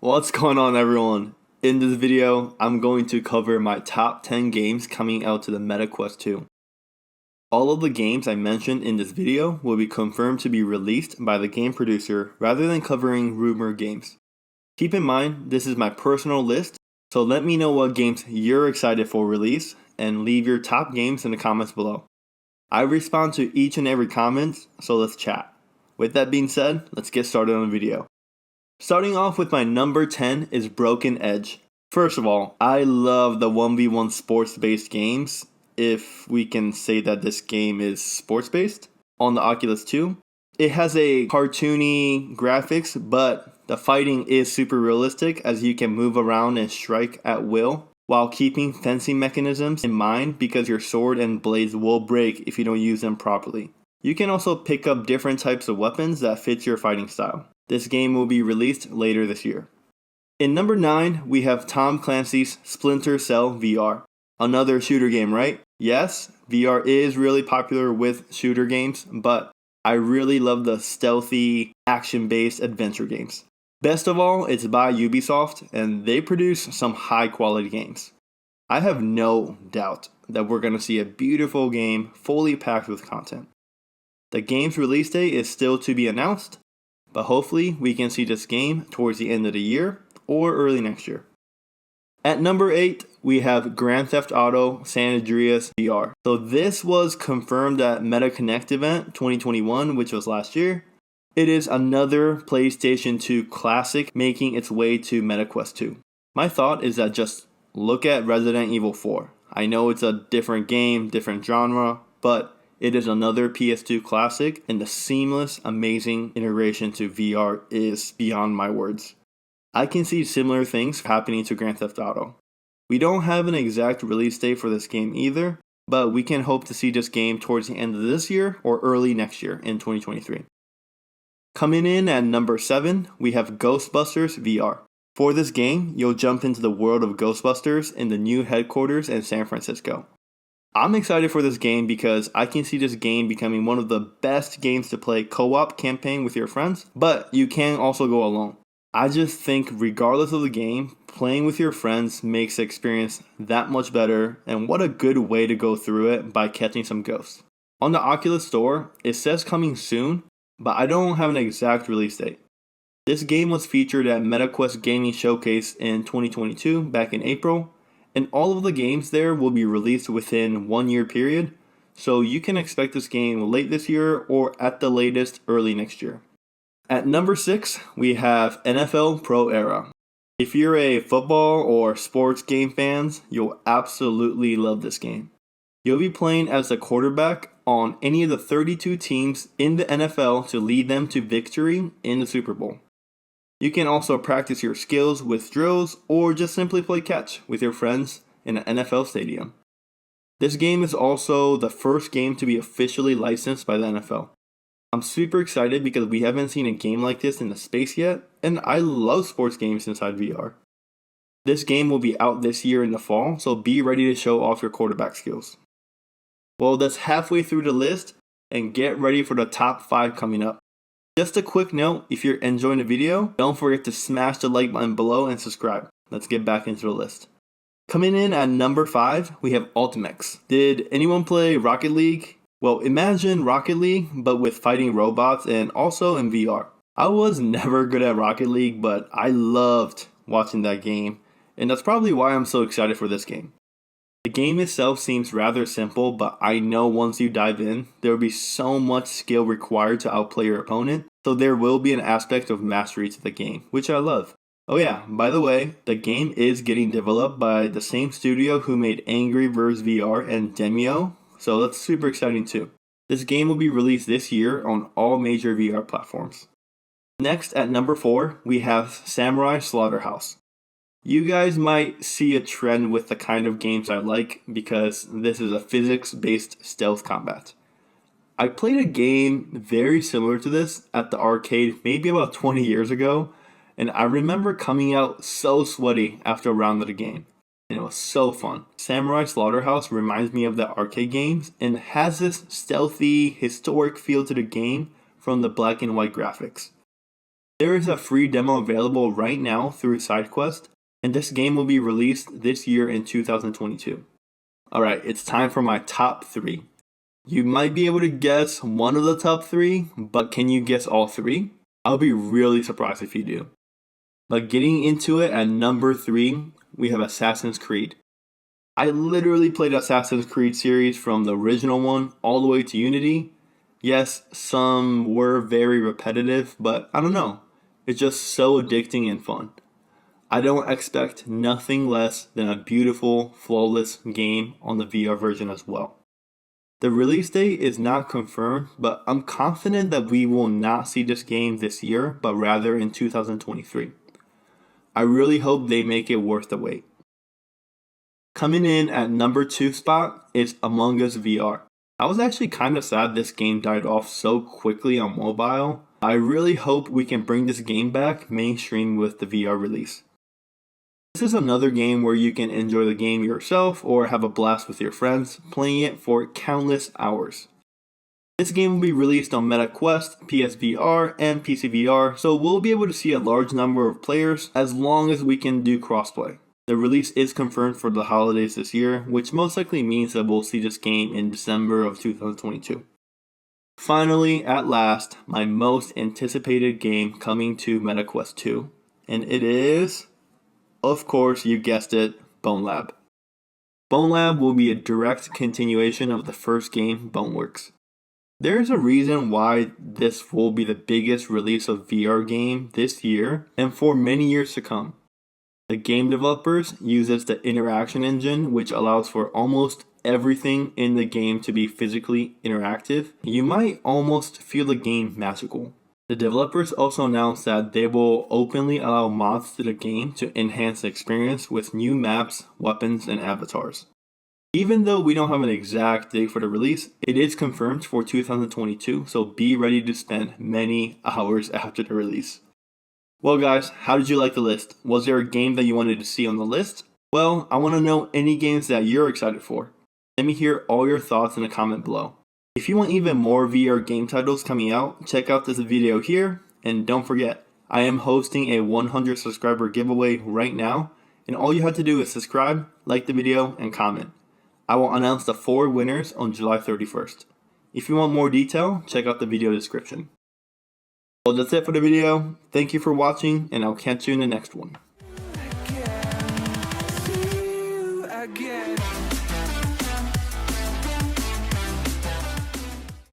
What's going on, everyone? In this video, I'm going to cover my top 10 games coming out to the MetaQuest 2. All of the games I mentioned in this video will be confirmed to be released by the game producer rather than covering rumored games. Keep in mind, this is my personal list, so let me know what games you're excited for release and leave your top games in the comments below. I respond to each and every comment, so let's chat. With that being said, let's get started on the video. Starting off with my number 10 is Broken Edge. First of all, I love the 1v1 sports-based games, if we can say that this game is sports-based, on the Oculus 2. It has a cartoony graphics, but the fighting is super realistic as you can move around and strike at will, while keeping fencing mechanisms in mind because your sword and blades will break if you don't use them properly. You can also pick up different types of weapons that fit your fighting style. This game will be released later this year. In number 9, we have Tom Clancy's Splinter Cell VR. Another shooter game, right? Yes, VR is really popular with shooter games, but I really love the stealthy, action-based adventure games. Best of all, it's by Ubisoft, and they produce some high-quality games. I have no doubt that we're going to see a beautiful game fully packed with content. The game's release date is still to be announced, but hopefully we can see this game towards the end of the year or early next year. At number 8, we have Grand Theft Auto San Andreas VR. So this was confirmed at MetaConnect event 2021, which was last year. It is another PlayStation 2 classic making its way to MetaQuest 2. My thought is that just look at Resident Evil 4. I know it's a different game, different genre, but it is another PS2 classic, and the seamless, amazing integration to VR is beyond my words. I can see similar things happening to Grand Theft Auto. We don't have an exact release date for this game either, but we can hope to see this game towards the end of this year or early next year in 2023. Coming in at number 7, we have Ghostbusters VR. For this game, you'll jump into the world of Ghostbusters in the new headquarters in San Francisco. I'm excited for this game because I can see this game becoming one of the best games to play co-op campaign with your friends, but you can also go alone. I just think regardless of the game, playing with your friends makes the experience that much better, and what a good way to go through it by catching some ghosts. On the Oculus Store, it says coming soon, but I don't have an exact release date. This game was featured at MetaQuest Gaming Showcase in 2022 back in April, and all of the games there will be released within 1 year period, so you can expect this game late this year or at the latest early next year. At number 6, we have NFL Pro Era. If you're a football or sports game fans, you'll absolutely love this game. You'll be playing as the quarterback on any of the 32 teams in the NFL to lead them to victory in the Super Bowl. You can also practice your skills with drills or just simply play catch with your friends in an NFL stadium. This game is also the first game to be officially licensed by the NFL. I'm super excited because we haven't seen a game like this in the space yet, and I love sports games inside VR. This game will be out this year in the fall, so be ready to show off your quarterback skills. Well, that's halfway through the list, and get ready for the top 5 coming up. Just a quick note, if you're enjoying the video, don't forget to smash the like button below and subscribe. Let's get back into the list. Coming in at number 5, we have Ultimex. Did anyone play Rocket League? Well, imagine Rocket League, but with fighting robots and also in VR. I was never good at Rocket League, but I loved watching that game, and that's probably why I'm so excited for this game. The game itself seems rather simple, but I know once you dive in, there will be so much skill required to outplay your opponent, so there will be an aspect of mastery to the game, which I love. Oh yeah, by the way, the game is getting developed by the same studio who made Angry Birds VR and Demeo, so that's super exciting too. This game will be released this year on all major VR platforms. Next, at number 4, we have Samurai Slaughterhouse. You guys might see a trend with the kind of games I like because this is a physics-based stealth combat. I played a game very similar to this at the arcade maybe about 20 years ago, and I remember coming out so sweaty after a round of the game, and it was so fun. Samurai Slaughterhouse reminds me of the arcade games and has this stealthy, historic feel to the game from the black and white graphics. There is a free demo available right now through SideQuest, and this game will be released this year in 2022. Alright, it's time for my top 3. You might be able to guess one of the top 3, but can you guess all 3? I'll be really surprised if you do. But getting into it, at number 3, we have Assassin's Creed. I literally played Assassin's Creed series from the original one all the way to Unity. Yes, some were very repetitive, but I don't know. It's just so addicting and fun. I don't expect nothing less than a beautiful, flawless game on the VR version as well. The release date is not confirmed, but I'm confident that we will not see this game this year, but rather in 2023. I really hope they make it worth the wait. Coming in at number 2 spot is Among Us VR. I was actually kind of sad this game died off so quickly on mobile. I really hope we can bring this game back mainstream with the VR release. This is another game where you can enjoy the game yourself or have a blast with your friends, playing it for countless hours. This game will be released on MetaQuest, PSVR, and PCVR, so we'll be able to see a large number of players as long as we can do crossplay. The release is confirmed for the holidays this year, which most likely means that we'll see this game in December of 2022. Finally, at last, my most anticipated game coming to MetaQuest 2, and it is, of course, you guessed it, Bone Lab. Bone Lab will be a direct continuation of the first game, Boneworks. There is a reason why this will be the biggest release of VR game this year and for many years to come. The game developers uses the interaction engine, which allows for almost everything in the game to be physically interactive. You might almost feel the game magical. The developers also announced that they will openly allow mods to the game to enhance the experience with new maps, weapons, and avatars. Even though we don't have an exact date for the release, it is confirmed for 2022, so be ready to spend many hours after the release. Well guys, how did you like the list? Was there a game that you wanted to see on the list? Well, I want to know any games that you're excited for. Let me hear all your thoughts in the comment below. If you want even more VR game titles coming out, check out this video here, and don't forget, I am hosting a 100 subscriber giveaway right now, and all you have to do is subscribe, like the video, and comment. I will announce the 4 winners on July 31st. If you want more detail, check out the video description. Well, that's it for the video. Thank you for watching, and I'll catch you in the next one.